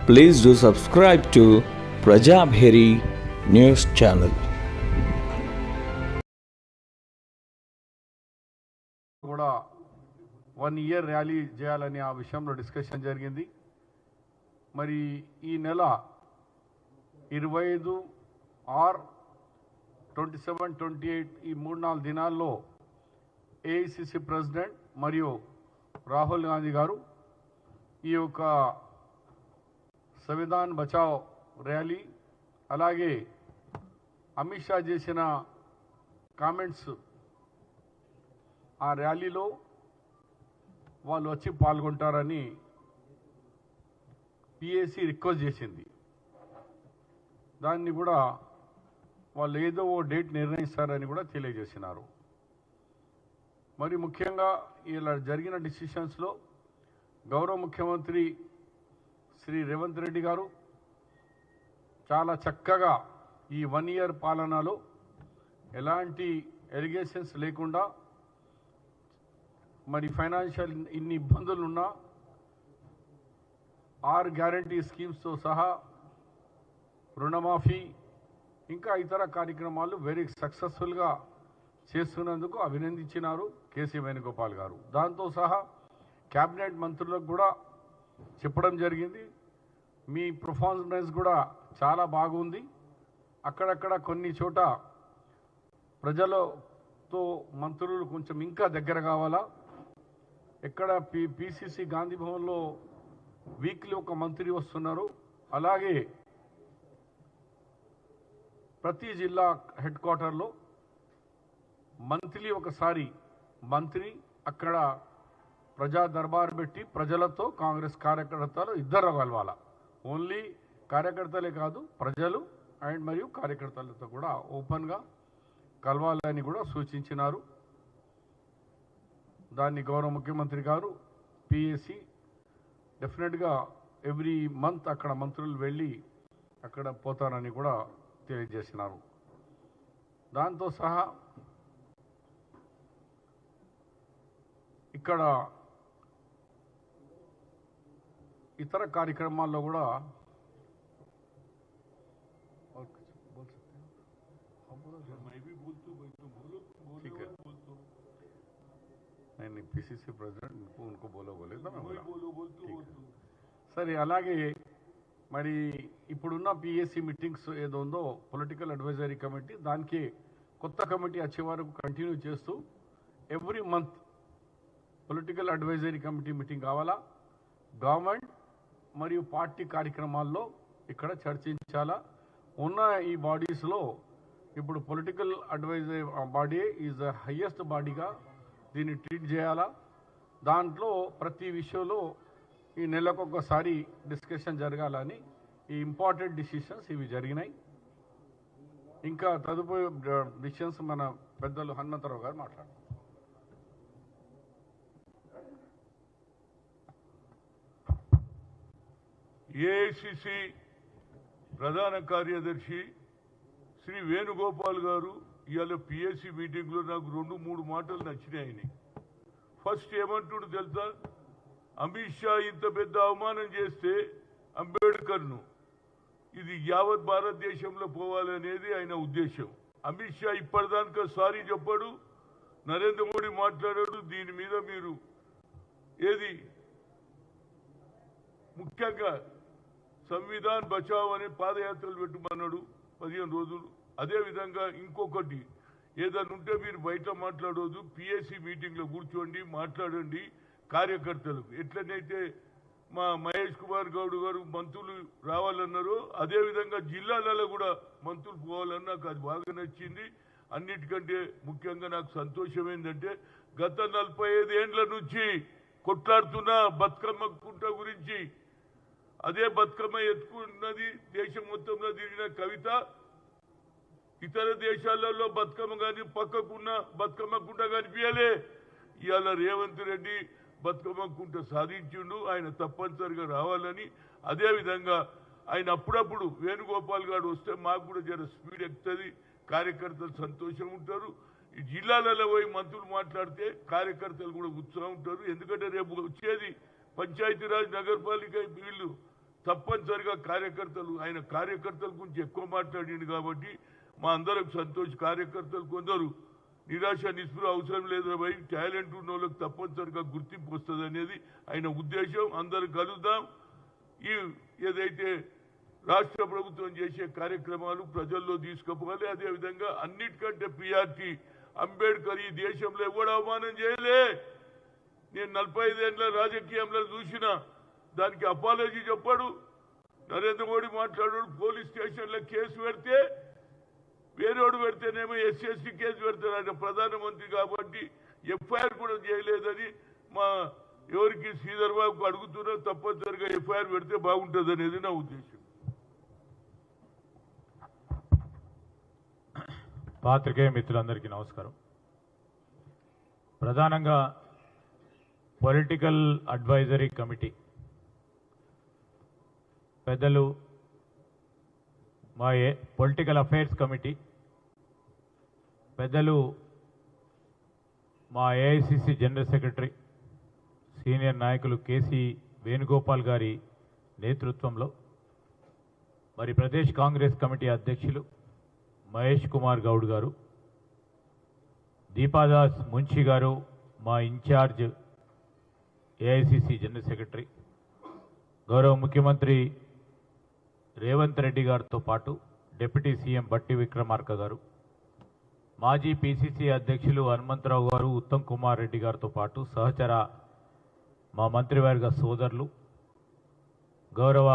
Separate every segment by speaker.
Speaker 1: Please do subscribe to Prajabheri News Channel.
Speaker 2: కూడా 1 year rally చేయాలని ఆ విషయంలో డిస్కషన్ జరిగింది. మరి ఈ నెల 25 ఆర్ 27, 28 ఈ 3-4 దినాల్లో ఏఐసిసి ప్రెసిడెంట్ మరియు రాహుల్ గాంధీ గారు ఈ యొక్క సంవిధాన్ బచావ్ ర్యాలీ అలాగే అమిత్ షా చేసిన కామెంట్స్ ఆ ర్యాలీలో వాళ్ళు వచ్చి పాల్గొంటారని పిఏసి రిక్వెస్ట్ చేసింది. దాన్ని కూడా వాళ్ళు ఏదో ఓ డేట్ నిర్ణయిస్తారని కూడా తెలియజేసినారు. మరి ముఖ్యంగా ఇలా జరిగిన డిసిషన్స్లో గౌరవ ముఖ్యమంత్రి శ్రీ రేవంత్ రెడ్డి గారు చాలా చక్కగా ఈ 1 year పాలనలో ఎలాంటి ఎలిగేషన్స్ లేకుండా మరి ఫైనాన్షియల్ ఇన్ని ఇబ్బందులున్నా 6 గ్యారంటీ స్కీమ్స్తో సహా రుణమాఫీ ఇంకా ఇతర కార్యక్రమాలు వెరీ సక్సెస్ఫుల్గా చేస్తున్నందుకు అభినందించినారు కేసీ వేణుగోపాల్ గారు. దాంతో సహా క్యాబినెట్ మంత్రులకు కూడా చెప్పడం జరిగింది, మీ పర్ఫార్మెన్స్ కూడా చాలా బాగుంది, అక్కడక్కడ కొన్ని చోట ప్రజలతో మంత్రులు కొంచెం ఇంకా దగ్గర కావాలా, ఎక్కడ పిసిసి గాంధీ భవన్లో వీక్లీ ఒక మంత్రి వస్తున్నారు, అలాగే ప్రతి జిల్లా హెడ్ క్వార్టర్లో మంత్లీ ఒకసారి మంత్రి అక్కడ ప్రజా దర్బార్ పెట్టి ప్రజలతో కాంగ్రెస్ కార్యకర్తలు ఇద్దరు కలవాల. ఓన్లీ కార్యకర్తలే కాదు, ప్రజలు అండ్ మరియు కార్యకర్తలతో కూడా ఓపెన్గా కలవాలని కూడా సూచించినారు. దాన్ని గౌరవ ముఖ్యమంత్రి గారు పిఏసి డెఫినెట్గా ఎవ్రీ మంత్ అక్కడ మంత్రులు వెళ్ళి అక్కడ పోతారని కూడా తెలియజేసినారు. దాంతో సహా ఇక్కడ ఇతర కార్యక్రమాల్లో కూడా నేను పిసిసి ప్రెసిడెంట్ ఉनको సరే. అలాగే మరి ఇప్పుడున్న పిఎస్సి మీటింగ్స్ ఏదో ఉందో పొలిటికల్ అడ్వైజరీ కమిటీ, దానికి కొత్త కమిటీ వచ్చే వరకు కంటిన్యూ చేస్తూ every month political advisory committee meeting కావాలా, గవర్నమెంట్ మరియు పార్టీ కార్యక్రమాల్లో ఇక్కడ చర్చించాలా. ఉన్న ఈ బాడీస్లో ఇప్పుడు political advisory body is the highest బాడీగా దీన్ని ట్రీట్ చేయాలా. దాంట్లో ప్రతి విషయంలో ఈ నెలకొకసారి డిస్కషన్ జరగాలని ఈ ఇంపార్టెంట్ డిసిషన్స్ ఇవి జరిగినాయి. ఇంకా తదుపరి డిసిషన్స్ మన పెద్దలు హనుమంతరావు గారు మాట్లాడారు.
Speaker 3: ఏఐసిసి ప్రధాన కార్యదర్శి శ్రీ వేణుగోపాల్ గారు ఇవాళ పిఎస్సి మీటింగ్లో నాకు 2-3 మాటలు నచ్చినాయని. ఫస్ట్ ఏమంటుడు తెలుసా, అమిత్ షా ఇంత పెద్ద అవమానం చేస్తే అంబేద్కర్ను ఇది యావత్ భారతదేశంలో పోవాలనేది ఆయన ఉద్దేశం. అమిత్ షా ఇప్పటిదాకా సారీ చెప్పాడు, నరేంద్ర మోడీ మాట్లాడాడు. దీని మీద మీరు ఏది ముఖ్యంగా సంవిధాన్ బచావ్ అనే పాదయాత్రలు పెట్టమన్నాడు 15 రోజులు. అదేవిధంగా ఇంకొకటి ఏదైనా ఉంటే మీరు బయట మాట్లాడవద్దు, పిఎస్సి మీటింగ్లో కూర్చోండి, మాట్లాడండి కార్యకర్తలకు. ఎట్లనైతే మా మహేష్ కుమార్ గౌడ్ గారు మంత్రులు రావాలన్నారు, అదేవిధంగా జిల్లాలలో కూడా మంత్రులు పోవాలన్నా నాకు అది బాగా నచ్చింది. అన్నిటికంటే ముఖ్యంగా నాకు సంతోషం ఏంటంటే గత 45 ఏండ్ల నుంచి కొట్లాడుతున్న బతుకమ్మ కుంట గురించి, అదే బతుకమ్మ ఎత్తుకున్నది దేశం మొత్తంలో తిరిగిన కవిత, ఇతర దేశాలలో బతుకమ్మ కానీ పక్కకున్న బతుకమ్మ కుంట కనిపించలే. ఇవాళ రేవంత్ రెడ్డి బతుకమ్మ కుంట సాధించిండు, ఆయన తప్పనిసరిగా రావాలని. అదేవిధంగా ఆయన అప్పుడప్పుడు వేణుగోపాల్ గారు వస్తే మాకు కూడా జర స్పీడ్ ఎక్కుతుంది, కార్యకర్తలు సంతోషం ఉంటారు. ఈ జిల్లాలలో పోయి మంత్రులు మాట్లాడితే కార్యకర్తలు కూడా ఉత్సాహం ఉంటారు. ఎందుకంటే రేపు వచ్చేది పంచాయతీరాజ్ నగరపాలిక వీళ్ళు తప్పనిసరిగా కార్యకర్తలు ఆయన కార్యకర్తల గురించి ఎక్కువ మాట్లాడిండు కాబట్టి మా అందరికి సంతోష్ కార్యకర్తలు కొందరు నిరాశ నిస్పృహ అవసరం లేదు భయ్ టాలెంట్ ఉన్న వాళ్ళకి తప్పనిసరిగా గుర్తింపు వస్తుంది అనేది ఆయన ఉద్దేశం. అందరు కలుద్దాం. ఈ ఏదైతే రాష్ట్ర ప్రభుత్వం చేసే కార్యక్రమాలు ప్రజల్లో తీసుకుపోవాలి. అదేవిధంగా అన్నిటికంటే ప్రియారిటీ అంబేద్కర్ ఈ దేశంలో ఎవడు అవమానం చేయలే. నేను 45 ఏళ్ళ రాజకీయంలో చూసిన దానికి అపాలజీ చెప్పాడు. నరేంద్ర మోడీ మాట్లాడాడు. పోలీస్ స్టేషన్లో కేసు పెడితే వేరేవాడు పెడితేనేమో ఎస్సీ కేసు పెడతాడు. ఆయన ప్రధానమంత్రి కాబట్టి ఎఫ్ఐఆర్ కూడా చేయలేదని మా ఎవరికి శ్రీధర్ బాబుకు అడుగుతున్నా. తప్పనిసరిగా ఎఫ్ఐఆర్ పెడితే బాగుంటుంది అనేది నా ఉద్దేశం.
Speaker 4: పాత్రికేయ మిత్రులందరికీ నమస్కారం. ప్రధానంగా పొలిటికల్ అడ్వైజరీ కమిటీ పెద్దలు మా పొలిటికల్ అఫైర్స్ కమిటీ పెద్దలు మా ఏఐసిసి జనరల్ సెక్రటరీ సీనియర్ నాయకులు కేసీ వేణుగోపాల్ గారి నేతృత్వంలో మరి ప్రదేశ్ కాంగ్రెస్ కమిటీ అధ్యక్షులు మహేష్ కుమార్ గౌడ్ గారు, దీపాదాస్ మున్షి గారు మా ఇన్ఛార్జ్ ఏఐసిసి జనరల్ సెక్రటరీ, గౌరవ ముఖ్యమంత్రి రేవంత్ రెడ్డి గారితో పాటు డిప్యూటీ సీఎం బట్టి విక్రమార్క గారు, మాజీ పిసిసి అధ్యక్షులు హనుమంతరావు గారు, ఉత్తమ్ కుమార్ రెడ్డి గారితో పాటు సహచర మా మంత్రివర్గ సోదరులు, గౌరవ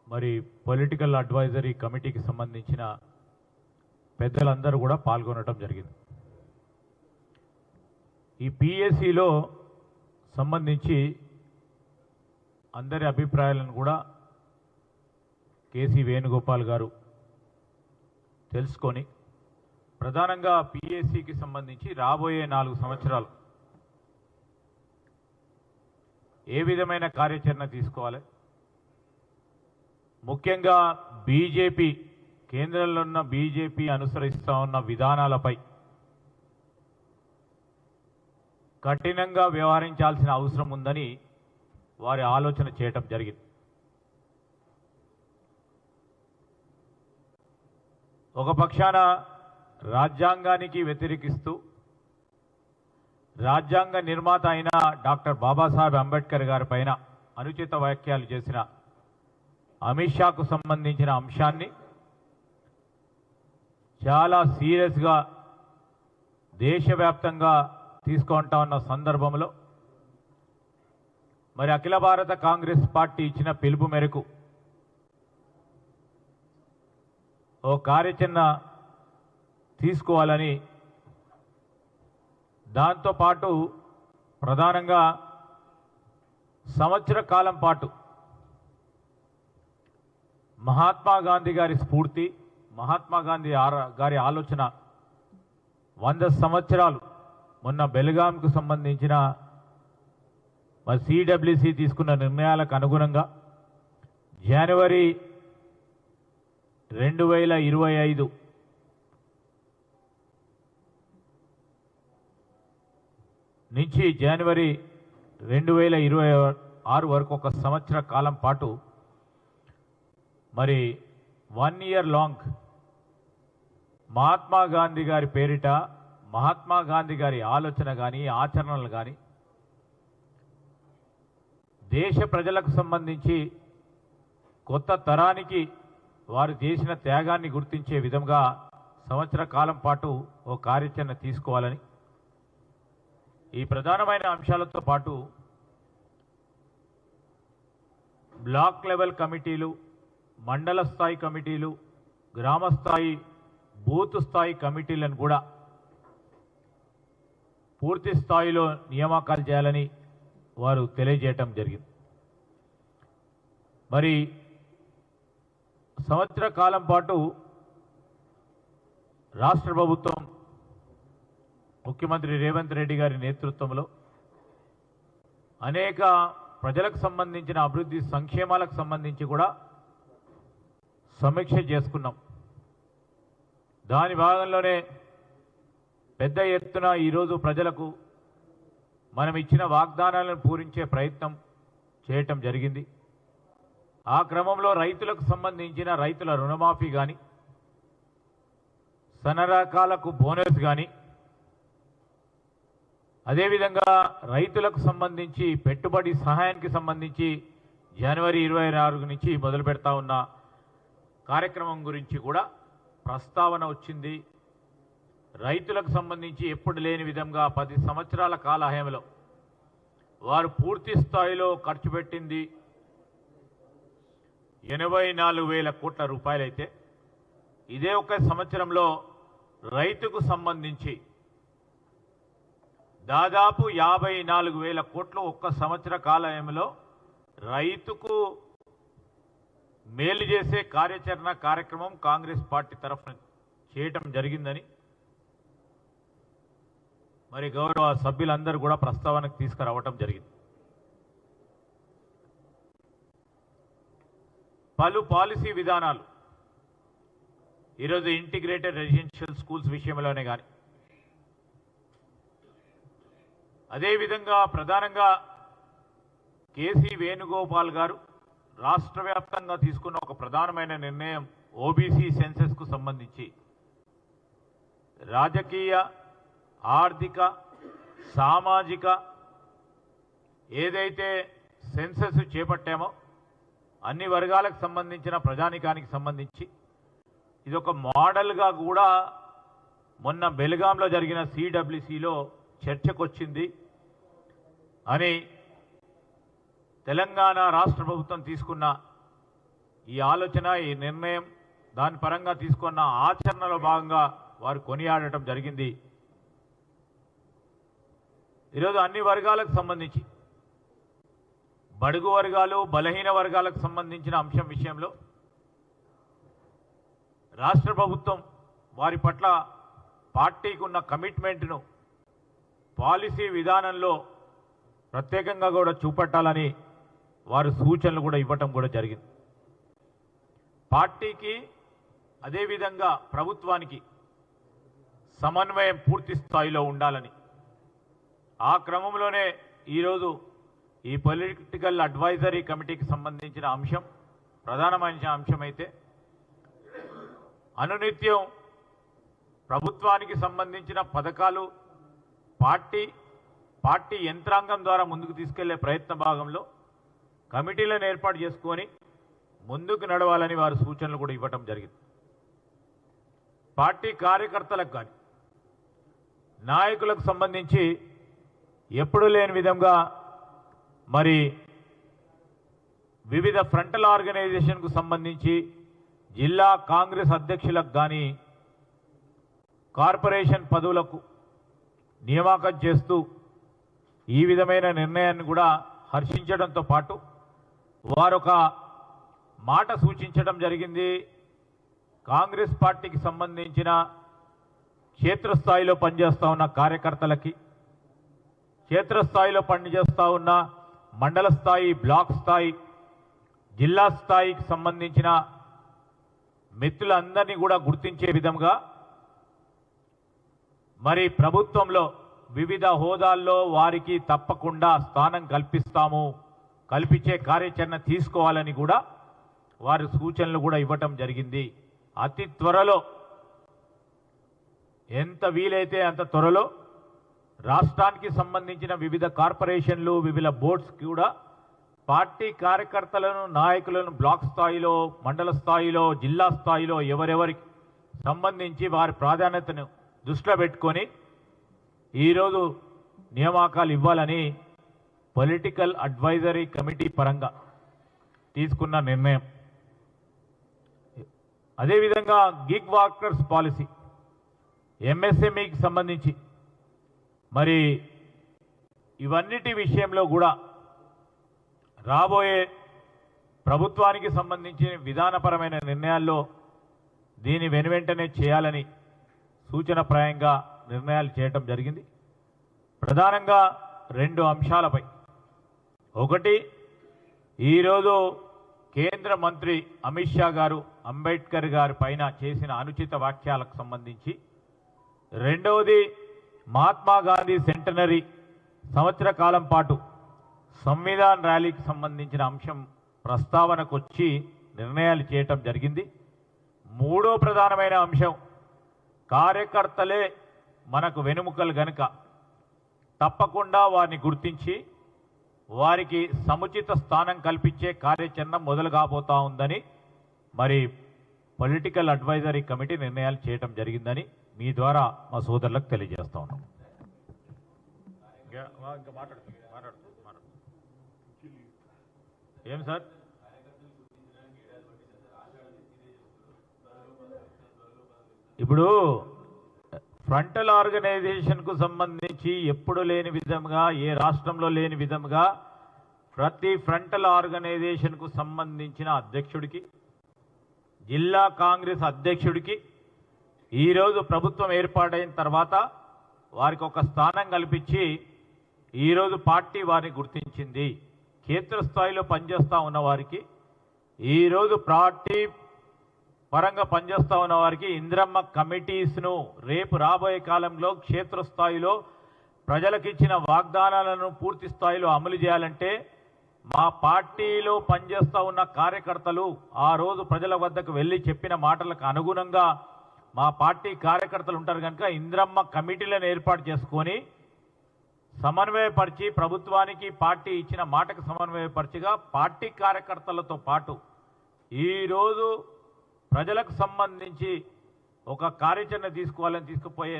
Speaker 4: మరి పొలిటికల్ అడ్వైజరీ కమిటీకి సంబంధించిన పెద్దలందరూ కూడా పాల్గొనడం జరిగింది. ఈ పిఎస్సిలో సంబంధించి అందరి అభిప్రాయాలను కూడా కేసీ వేణుగోపాల్ గారు తెలుసుకొని ప్రధానంగా పిఎస్సికి సంబంధించి రాబోయే 4 సంవత్సరాలు ఏ విధమైన కార్యాచరణ తీసుకోవాలి, ముఖ్యంగా బీజేపీ కేంద్రంలో ఉన్న బీజేపీ అనుసరిస్తూ ఉన్న విధానాలపై కఠినంగా వ్యవహరించాల్సిన అవసరం ఉందని వారి ఆలోచన చేయటం జరిగింది. ఒక పక్షాన రాజ్యాంగానికి వ్యతిరేకిస్తూ రాజ్యాంగ నిర్మాత అయిన డాక్టర్ బాబాసాహెబ్ అంబేద్కర్ గారి పైన అనుచిత వ్యాఖ్యలు చేసిన అమిత్ షాకు సంబంధించిన అంశాన్ని చాలా సీరియస్గా దేశవ్యాప్తంగా తీసుకుంటా ఉన్న సందర్భంలో మరి అఖిల భారత కాంగ్రెస్ పార్టీ ఇచ్చిన పిలుపు మేరకు ఓ కార్యాచరణ తీసుకోవాలని, దాంతోపాటు ప్రధానంగా సంవత్సర కాలం పాటు మహాత్మా గాంధీ గారి స్ఫూర్తి, మహాత్మా గాంధీ గారి ఆలోచన 100 సంవత్సరాలు మొన్న బెల్గాంకు సంబంధించిన మరి సిడబ్ల్యూసి తీసుకున్న నిర్ణయాలకు అనుగుణంగా జనవరి 2025 నుంచి జనవరి 2026 వరకు ఒక సంవత్సర కాలం పాటు మరి 1 ఇయర్ లాంగ్ మహాత్మా గాంధీ గారి పేరిట మహాత్మా గాంధీ గారి ఆలోచన కానీ ఆచరణలు కానీ దేశ ప్రజలకు సంబంధించి కొత్త తరానికి వారు చేసిన త్యాగాన్ని గుర్తించే విధంగా సంవత్సర కాలం పాటు ఓ కార్యాచరణ తీసుకోవాలని, ఈ ప్రధానమైన అంశాలతో పాటు బ్లాక్ లెవెల్ కమిటీలు, మండల స్థాయి కమిటీలు, గ్రామ స్థాయి బూత్ స్థాయి కమిటీలను కూడా పూర్తి స్థాయిలో నియామకాలు చేయాలని వారు తెలియజేయటం జరిగింది. మరి సంవత్సర కాలం పాటు రాష్ట్ర ప్రభుత్వం ముఖ్యమంత్రి రేవంత్ రెడ్డి గారి నేతృత్వంలో అనేక ప్రజలకు సంబంధించిన అభివృద్ధి సంక్షేమాలకు సంబంధించి కూడా సమీక్ష చేసుకున్నాం. దాని భాగంలోనే పెద్ద ఎత్తున ఈరోజు ప్రజలకు మనం ఇచ్చిన వాగ్దానాలను పూరించే ప్రయత్నం చేయటం జరిగింది. ఆ క్రమంలో రైతులకు సంబంధించిన రైతుల రుణమాఫీ కానీ, సన్నరకాలకు బోనస్ కానీ, అదేవిధంగా రైతులకు సంబంధించి పెట్టుబడి సహాయానికి సంబంధించి జనవరి 26 నుంచి మొదలు పెడతా ఉన్న కార్యక్రమం గురించి కూడా ప్రస్తావన వచ్చింది. రైతులకు సంబంధించి ఎప్పుడు లేని విధంగా 10 సంవత్సరాల కాలహయంలో వారు పూర్తి స్థాయిలో ఖర్చు పెట్టింది 84,000 కోట్ల రూపాయలైతే, ఇదే ఒక సంవత్సరంలో రైతుకు సంబంధించి దాదాపు 54,000 కోట్లు ఒక్క సంవత్సర కాలయంలో రైతుకు మేలు చేసే కార్యక్రమం కాంగ్రెస్ పార్టీ తరఫున చేయటం జరిగిందని మరి గౌరవ సభ్యులందరూ కూడా ప్రస్తావనకు తీసుకురావటం జరిగింది. పలు పాలసీ విధానాలు ఈరోజు ఇంటిగ్రేటెడ్ రెసిడెన్షియల్ స్కూల్స్ విషయంలోనే కానీ, అదేవిధంగా ప్రధానంగా కేసీ వేణుగోపాల్ గారు రాష్ట్ర వ్యాప్తంగా తీసుకున్న ఒక ప్రధానమైన నిర్ణయం ఓబీసీ సెన్సెస్కు సంబంధించి రాజకీయ, ఆర్థిక, సామాజిక ఏదైతే సెన్సెస్ చేపట్టామో అన్ని వర్గాలకు సంబంధించిన ప్రజానికానికి సంబంధించి ఇదొక మోడల్గా కూడా మొన్న బెల్గాంలో జరిగిన సిడబ్ల్యూసిలో చర్చకొచ్చింది అని తెలంగాణ రాష్ట్ర ప్రభుత్వం తీసుకున్న ఈ ఆలోచన, ఈ నిర్ణయం, దాని పరంగా తీసుకున్న ఆచరణలో భాగంగా వారు కొనియాడటం జరిగింది. ఈరోజు అన్ని వర్గాలకు సంబంధించి బడుగు వర్గాలు, బలహీన వర్గాలకు సంబంధించిన అంశం విషయంలో రాష్ట్ర ప్రభుత్వం వారి పట్ల పార్టీకి ఉన్న కమిట్మెంట్ను పాలసీ విధానంలో ప్రత్యేకంగా కూడా చూపట్టాలని వారు సూచనలు కూడా ఇవ్వటం కూడా జరిగింది. పార్టీకి అదేవిధంగా ప్రభుత్వానికి సమన్వయం పూర్తి స్థాయిలో ఉండాలని, ఆ క్రమంలోనే ఈరోజు ఈ పొలిటికల్ అడ్వైజరీ కమిటీకి సంబంధించిన అంశం ప్రధానమైన అంశమైతే, అనునిత్యం ప్రభుత్వానికి సంబంధించిన పథకాలు పార్టీ యంత్రాంగం ద్వారా ముందుకు తీసుకెళ్లే ప్రయత్న భాగంలో కమిటీలను ఏర్పాటు చేసుకొని ముందుకు నడవాలని వారు సూచనలు కూడా ఇవ్వటం జరిగింది. పార్టీ కార్యకర్తలకు కానీ, నాయకులకు సంబంధించి ఎప్పుడూ లేని విధంగా మరి వివిధ ఫ్రంటల్ ఆర్గనైజేషన్కు సంబంధించి జిల్లా కాంగ్రెస్ అధ్యక్షులకు కానీ, కార్పొరేషన్ పదవులకు నియామకం చేస్తూ ఈ విధమైన నిర్ణయాన్ని కూడా హర్షించడంతో పాటు వారొక మాట సూచించడం జరిగింది. కాంగ్రెస్ పార్టీకి సంబంధించిన క్షేత్రస్థాయిలో పనిచేస్తూ ఉన్న కార్యకర్తలకి, క్షేత్రస్థాయిలో పనిచేస్తూ ఉన్న మండల స్థాయి, బ్లాక్ స్థాయి, జిల్లా స్థాయికి సంబంధించిన మిత్రులందరినీ కూడా గుర్తించే విధంగా మరి ప్రభుత్వంలో వివిధ హోదాల్లో వారికి తప్పకుండా స్థానం కల్పించే కార్యాచరణ తీసుకోవాలని కూడా వారు సూచనలు కూడా ఇవ్వటం జరిగింది. అతి త్వరలో, ఎంత వీలైతే అంత త్వరలో రాష్ట్రానికి సంబంధించిన వివిధ కార్పొరేషన్లు, వివిధ బోర్డ్స్ కూడా పార్టీ కార్యకర్తలను, నాయకులను బ్లాక్ స్థాయిలో, మండల స్థాయిలో, జిల్లా స్థాయిలో ఎవరెవరికి సంబంధించి వారి ప్రాధాన్యతను దృష్టిలో పెట్టుకొని ఈరోజు నియామకాలు ఇవ్వాలని పొలిటికల్ అడ్వైజరీ కమిటీ పరంగా తీసుకున్న నిర్ణయం. అదేవిధంగా గిగ్ వర్కర్స్ పాలసీ, ఎంఎస్ఎంఈకి సంబంధించి మరి ఇవన్నిటి విషయంలో కూడా రాబోయే ప్రభుత్వానికి సంబంధించిన విధానపరమైన నిర్ణయాల్లో దీని వెనువెంటనే చేయాలని సూచనప్రాయంగా నిర్ణయాలు చేయటం జరిగింది. ప్రధానంగా 2 అంశాలపై. ఒకటి, ఈరోజు కేంద్ర మంత్రి అమిత్ షా గారు అంబేద్కర్ గారి పైన చేసిన అనుచిత వ్యాఖ్యలకు సంబంధించి, రెండవది మహాత్మా గాంధీ సెంటనరీ సంవత్సర కాలం పాటు సంవిధాన్ ర్యాలీకి సంబంధించిన అంశం ప్రస్తావనకు వచ్చి నిర్ణయాలు చేయటం జరిగింది. మూడో ప్రధానమైన అంశం, కార్యకర్తలే మనకు వెనుముకలు గనుక తప్పకుండా వారిని గుర్తించి వారికి సముచిత స్థానం కల్పించే కార్యాచరణ మొదలు కాబోతా ఉందని మరి పొలిటికల్ అడ్వైజరీ కమిటీ నిర్ణయాలు చేయటం జరిగిందని మీ ద్వారా మా సోదరులకు తెలియజేస్తా ఉన్నాం. ఏం సార్? ఇప్పుడు ఫ్రంటల్ ఆర్గనైజేషన్కు సంబంధించి ఎప్పుడు లేని విధంగా, ఏ రాష్ట్రంలో లేని విధంగా ప్రతి ఫ్రంటల్ ఆర్గనైజేషన్కు సంబంధించిన అధ్యక్షుడికి, జిల్లా కాంగ్రెస్ అధ్యక్షుడికి ఈరోజు ప్రభుత్వం ఏర్పాటైన తర్వాత వారికి ఒక స్థానం కల్పించి ఈరోజు పార్టీ వారిని గుర్తించింది. క్షేత్రస్థాయిలో పనిచేస్తూ ఉన్న వారికి, ఈరోజు పార్టీ పరంగా పనిచేస్తూ ఉన్న వారికి ఇందిరమ్మ కమిటీస్ను రేపు రాబోయే కాలంలో క్షేత్రస్థాయిలో ప్రజలకు ఇచ్చిన వాగ్దానాలను పూర్తి స్థాయిలో అమలు చేయాలంటే మా పార్టీలో పనిచేస్తూ ఉన్న కార్యకర్తలు ఆ రోజు ప్రజల వద్దకు వెళ్ళి చెప్పిన మాటలకు అనుగుణంగా మా పార్టీ కార్యకర్తలు ఉంటారు కనుక ఇందిరమ్మ కమిటీలను ఏర్పాటు చేసుకొని సమన్వయపరిచి ప్రభుత్వానికి పార్టీ ఇచ్చిన మాటకు సమన్వయపరిచిగా పార్టీ కార్యకర్తలతో పాటు ఈరోజు ప్రజలకు సంబంధించి ఒక కార్యాచరణ తీసుకోవాలని తీసుకుపోయే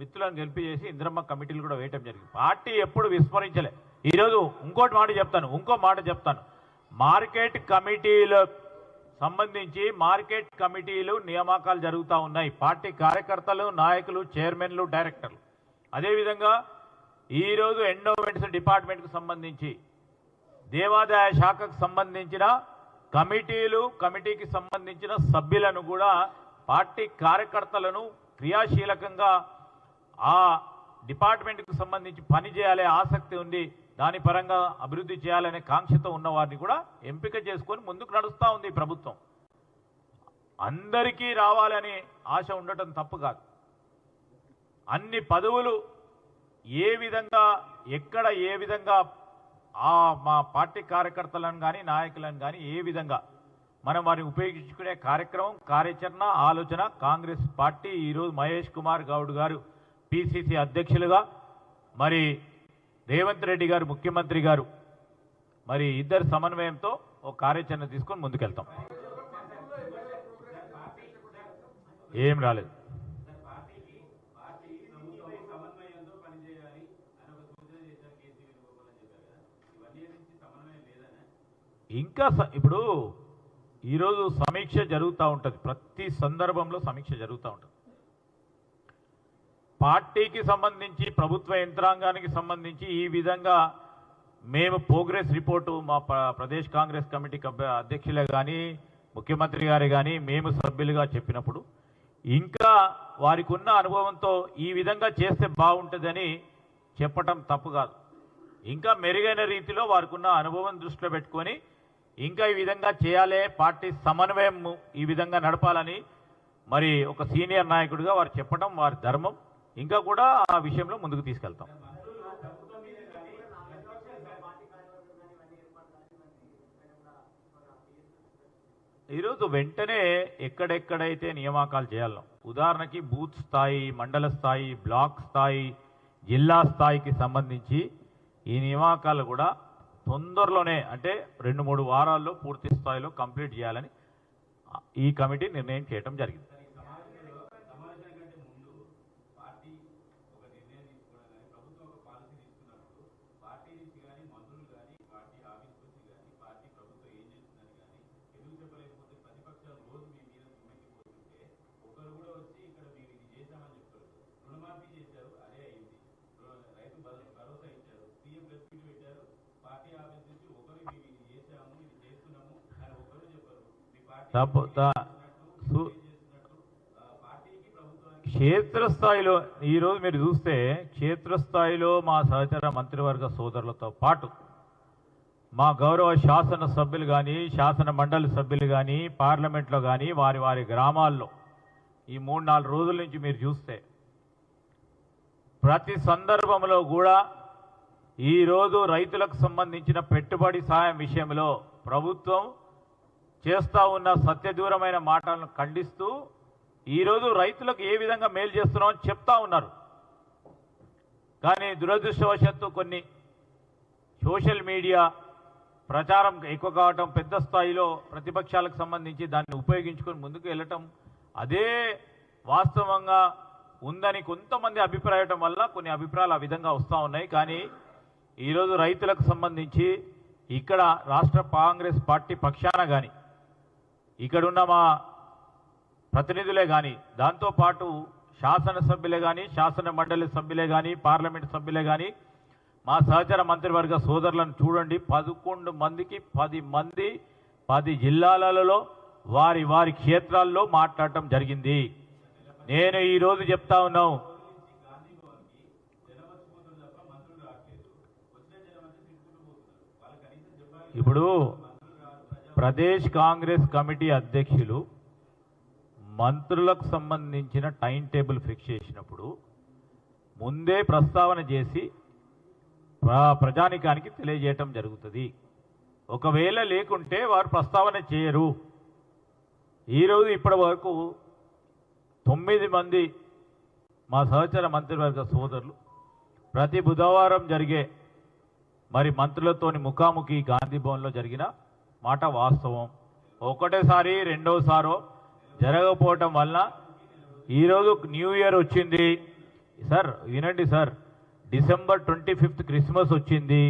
Speaker 4: మిత్రులను గెలిపి చేసి ఇందిరమ్మ కమిటీలు కూడా వేయటం జరిగింది. పార్టీ ఎప్పుడు విస్మరించలే. ఈరోజు ఇంకో మాట చెప్తాను. మార్కెట్ కమిటీలు సంబంధించి మార్కెట్ కమిటీలు నియామకాలు జరుగుతూ ఉన్నాయి. పార్టీ కార్యకర్తలు, నాయకులు, చైర్మన్లు, డైరెక్టర్లు. అదేవిధంగా ఈరోజు ఎండోమెంట్స్ డిపార్ట్మెంట్కు సంబంధించి దేవాదాయ శాఖకు సంబంధించిన కమిటీలు, కమిటీకి సంబంధించిన సభ్యులను కూడా పార్టీ కార్యకర్తలను క్రియాశీలకంగా ఆ డిపార్ట్మెంట్కు సంబంధించి పనిచేయాలనే ఆసక్తి ఉంది, దాని పరంగా అభివృద్ధి చేయాలనే కాంక్షతో ఉన్న వారిని కూడా ఎంపిక చేసుకొని ముందుకు నడుస్తూ ఉంది ప్రభుత్వం. అందరికీ రావాలని ఆశ ఉండటం తప్పు కాదు. అన్ని పదవులు ఏ విధంగా, ఎక్కడ ఏ విధంగా మా పార్టీ కార్యకర్తలను కానీ నాయకులను కానీ ఏ విధంగా మనం వారిని ఉపయోగించుకునే కార్యక్రమం, కార్యాచరణ, ఆలోచన కాంగ్రెస్ పార్టీ ఈరోజు మహేష్ కుమార్ గౌడ్ గారు పిసిసి అధ్యక్షులుగా, మరి రేవంత్ రెడ్డి గారు ముఖ్యమంత్రి గారు, మరి ఇద్దరు సమన్వయంతో ఒక కార్యాచరణ తీసుకొని ముందుకెళ్తాం. ఏం రాలేదు. ఇంకా ఇప్పుడు ఈరోజు సమీక్ష జరుగుతూ ఉంటుంది. ప్రతి సందర్భంలో సమీక్ష జరుగుతూ ఉంటుంది. పార్టీకి సంబంధించి, ప్రభుత్వ యంత్రాంగానికి సంబంధించి ఈ విధంగా మేము ప్రోగ్రెస్ రిపోర్టు మా ప్రదేశ్ కాంగ్రెస్ కమిటీ అధ్యక్షులే కానీ, ముఖ్యమంత్రి గారు కానీ, మేము సభ్యులుగా చెప్పినప్పుడు ఇంకా వారికి ఉన్న అనుభవంతో ఈ విధంగా చేస్తే బాగుంటుందని చెప్పటం తప్పు కాదు. ఇంకా మెరుగైన రీతిలో వారికి ఉన్న అనుభవం దృష్టిలో పెట్టుకొని ఇంకా ఈ విధంగా చేయాలి, పార్టీ సమన్వయం ఈ విధంగా నడపాలని మరి ఒక సీనియర్ నాయకుడిగా వారు చెప్పడం వారి ధర్మం. ఇంకా కూడా ఆ విషయంలో ముందుకు తీసుకెళ్తాం. ఈరోజు వెంటనే ఎక్కడెక్కడైతే నియామకాలు చేయాలో, ఉదాహరణకి బూత్ స్థాయి, మండల స్థాయి, బ్లాక్ స్థాయి, జిల్లా స్థాయికి సంబంధించి ఈ నియామకాలు కూడా తొందరలోనే, అంటే 2-3 వారాల్లో పూర్తి స్థాయిలో కంప్లీట్ చేయాలని ఈ కమిటీ నిర్ణయం చేయడం జరిగింది. క్షేత్రస్థాయిలో ఈరోజు మీరు చూస్తే క్షేత్రస్థాయిలో మా సహచర మంత్రివర్గ సోదరులతో పాటు మా గౌరవ శాసన సభ్యులు కానీ, శాసన మండలి సభ్యులు కానీ, పార్లమెంట్లో కానీ వారి వారి గ్రామాల్లో ఈ 3-4 రోజుల నుంచి మీరు చూస్తే ప్రతి సందర్భంలో కూడా ఈరోజు రైతులకు సంబంధించిన పెట్టుబడి సాయం విషయంలో ప్రభుత్వం చేస్తూ ఉన్న సత్యదూరమైన మాటలను ఖండిస్తూ ఈరోజు రైతులకు ఏ విధంగా మేలు చేస్తున్నామని చెప్తా ఉన్నారు. కానీ దురదృష్టవశాత్తు కొన్ని సోషల్ మీడియా ప్రచారం ఎక్కువ కావటం, పెద్ద స్థాయిలో ప్రతిపక్షాలకు సంబంధించి దాన్ని ఉపయోగించుకొని ముందుకు వెళ్ళటం, అదే వాస్తవంగా ఉందని కొంతమంది అభిప్రాయటం వల్ల కొన్ని అభిప్రాయాలు ఆ విధంగా వస్తూ ఉన్నాయి. కానీ ఈరోజు రైతులకు సంబంధించి ఇక్కడ రాష్ట్ర కాంగ్రెస్ పార్టీ పక్షాన కానీ ఇక్కడున్న మా ప్రతినిధులే కానీ, దాంతోపాటు శాసనసభ్యులే కానీ, శాసన మండలి సభ్యులే కానీ, పార్లమెంట్ సభ్యులే కానీ, మా సహచర మంత్రివర్గ సోదరులను చూడండి, 11 మందికి 10 మంది 10 జిల్లాలలో వారి వారి క్షేత్రాల్లో మాట్లాడటం జరిగింది. నేను ఈరోజు చెప్తా ఉన్నాం, ఇప్పుడు ప్రదేశ్ కాంగ్రెస్ కమిటీ అధ్యక్షులు మంత్రులకు సంబంధించిన టైం టేబుల్ ఫిక్స్ చేసినప్పుడు ముందే ప్రస్తావన చేసి ప్రజానికానికి తెలియజేయటం జరుగుతుంది. ఒకవేళ లేకుంటే వారు ప్రస్తావన చేయరు. ఈరోజు ఇప్పటి వరకు 9 మంది మా సహచర మంత్రివర్గ సోదరులు ప్రతి బుధవారం జరిగే మరి మంత్రులతోని ముఖాముఖి గాంధీ భవన్లో జరిగిన మాట వాస్తవం. ఒకటేసారి రెండోసారో జరగకపోవటం వల్ల ఈరోజు న్యూ ఇయర్ వచ్చింది సార్, వినండి సార్, డిసెంబర్ 25th క్రిస్మస్ వచ్చింది,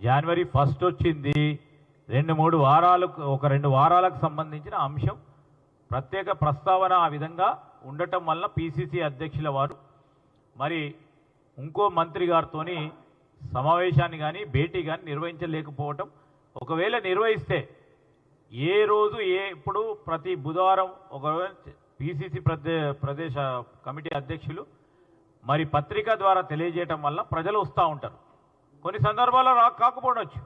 Speaker 4: జనవరి 1st వచ్చింది, 2-3 వారాలకు ఒక 2 వారాలకు సంబంధించిన అంశం ప్రత్యేక ప్రస్తావన ఆ విధంగా ఉండటం వల్ల పిసిసి అధ్యక్షుల వారు మరి ఇంకో మంత్రి గారితో సమావేశాన్ని కానీ భేటీ కానీ నిర్వహించలేకపోవటం. ఒకవేళ నిర్వహిస్తే ఏ రోజు ఇప్పుడు ప్రతి బుధవారం ఒక పిసిసి ప్రదేశ కమిటీ అధ్యక్షులు మరి పత్రిక ద్వారా తెలియజేయటం వల్ల ప్రజలు వస్తూ ఉంటారు. కొన్ని సందర్భాల్లో కాకపోవచ్చు,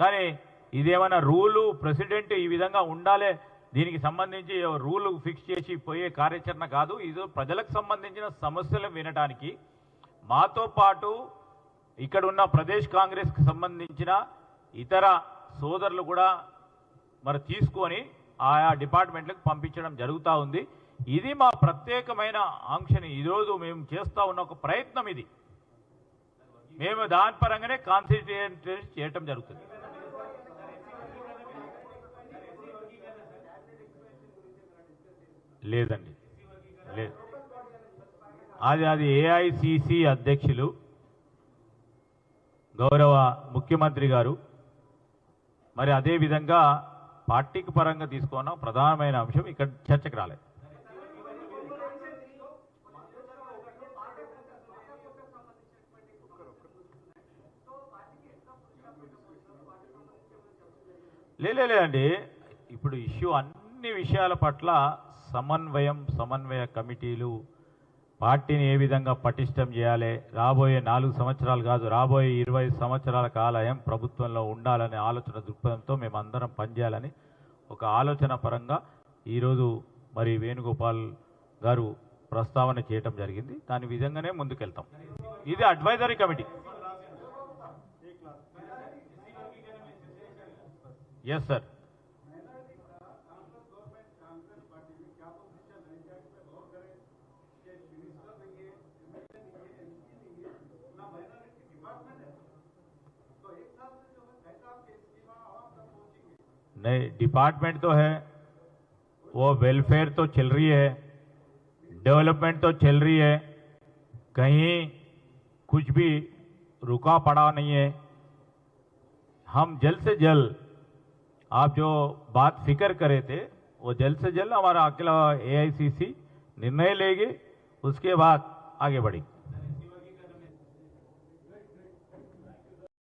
Speaker 4: కానీ ఇదేమైనా రూలు ప్రెసిడెంట్ ఈ విధంగా ఉండాలి, దీనికి సంబంధించి రూలు ఫిక్స్ చేసి పోయే కార్యాచరణ కాదు. ఇది ప్రజలకు సంబంధించిన సమస్యలు వినడానికి మాతో పాటు ఇక్కడ ఉన్న ప్రదేశ్ కాంగ్రెస్కి సంబంధించిన ఇతర సోదరులు కూడా మరి తీసుకొని ఆయా డిపార్ట్మెంట్లకు పంపించడం జరుగుతూ ఉంది. ఇది మా ప్రత్యేకమైన ఆంక్షని ఈరోజు మేము చేస్తూ ఉన్న ఒక ప్రయత్నం. ఇది మేము దాని పరంగానే కాన్సన్ట్రేట్ చేయటం జరుగుతుంది. లేదండి, లేదు, అది ఏఐసిసి అధ్యక్షులు గౌరవ ముఖ్యమంత్రి గారు మరి అదేవిధంగా పార్టీకి పరంగా తీసుకున్న ప్రధానమైన అంశం ఇక్కడ చర్చకు రాలేదు. లేదండి, ఇప్పుడు ఇష్యూ అన్ని విషయాల పట్ల సమన్వయ కమిటీలు పార్టీని ఏ విధంగా పటిష్టం చేయాలి, రాబోయే 4 సంవత్సరాలు కాదు రాబోయే 20 సంవత్సరాల కాలం ప్రభుత్వంలో ఉండాలనే ఆలోచన దృక్పథంతో మేమందరం పనిచేయాలని ఒక ఆలోచన పరంగా ఈరోజు మరి వేణుగోపాల్ గారు ప్రస్తావన చేయటం జరిగింది. దాని విధంగానే ముందుకెళ్తాం. ఇది అడ్వైజరీ కమిటీ. Yes sir. नहीं, डिपार्टमेंट तो है, वो वेलफेयर तो चल रही है, डेवलपमेंट तो चल रही है, कहीं कुछ भी रुका पड़ा नहीं है. हम जल्द से जल्द आप जो बात फिक्र करे थे वो जल्द से जल्द हमारा अकेला एआईसीसी निर्णय लेगी, उसके बाद आगे बढ़ेगी.